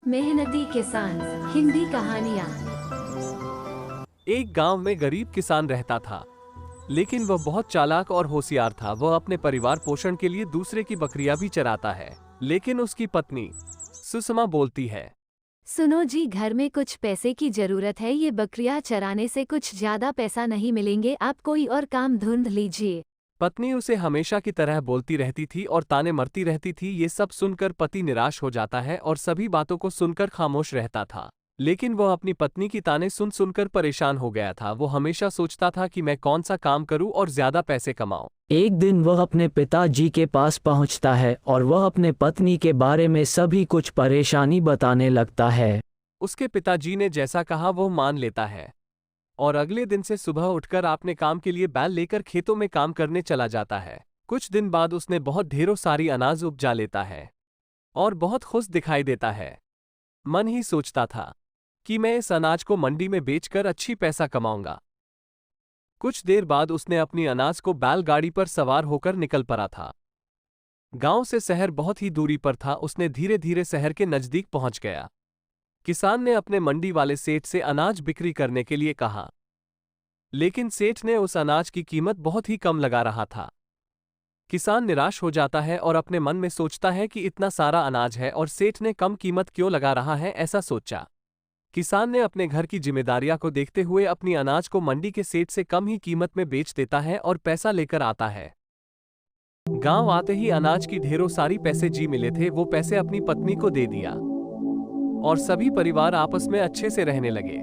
मेहनती किसान। हिंदी कहानियाँ। एक गांव में गरीब किसान रहता था, लेकिन वह बहुत चालाक और होशियार था। वह अपने परिवार पोषण के लिए दूसरे की बकरियां भी चराता है। लेकिन उसकी पत्नी सुषमा बोलती है, सुनो जी, घर में कुछ पैसे की जरूरत है। ये बकरियां चराने से कुछ ज्यादा पैसा नहीं मिलेंगे, आप कोई और काम ढूंढ लीजिए। पत्नी उसे हमेशा की तरह बोलती रहती थी और ताने मरती रहती थी। ये सब सुनकर पति निराश हो जाता है और सभी बातों को सुनकर खामोश रहता था। लेकिन वह अपनी पत्नी की ताने सुन सुनकर परेशान हो गया था। वो हमेशा सोचता था कि मैं कौन सा काम करूं और ज्यादा पैसे कमाऊं। एक दिन वह अपने पिताजी के पास पहुंचता है और वह अपने पत्नी के बारे में सभी कुछ परेशानी बताने लगता है। उसके पिताजी ने जैसा कहा वो मान लेता है और अगले दिन से सुबह उठकर अपने काम के लिए बैल लेकर खेतों में काम करने चला जाता है। कुछ दिन बाद उसने बहुत ढेरों सारी अनाज उपजा लेता है और बहुत खुश दिखाई देता है। मन ही सोचता था कि मैं इस अनाज को मंडी में बेचकर अच्छी पैसा कमाऊंगा। कुछ देर बाद उसने अपनी अनाज को बैलगाड़ी पर सवार होकर निकल पड़ा था। गांव से शहर बहुत ही दूरी पर था। उसने धीरे धीरे शहर के नजदीक पहुंच गया। किसान ने अपने मंडी वाले सेठ से अनाज बिक्री करने के लिए कहा, लेकिन सेठ ने उस अनाज की कीमत बहुत ही कम लगा रहा था। किसान निराश हो जाता है और अपने मन में सोचता है कि इतना सारा अनाज है और सेठ ने कम कीमत क्यों लगा रहा है, ऐसा सोचा। किसान ने अपने घर की जिम्मेदारियां को देखते हुए अपनी अनाज को मंडी के सेठ से कम ही कीमत में बेच देता है और पैसा लेकर आता है। गांव आते ही अनाज की ढेरों सारी पैसे जी मिले थे। वो पैसे अपनी पत्नी को दे दिया और सभी परिवार आपस में अच्छे से रहने लगे।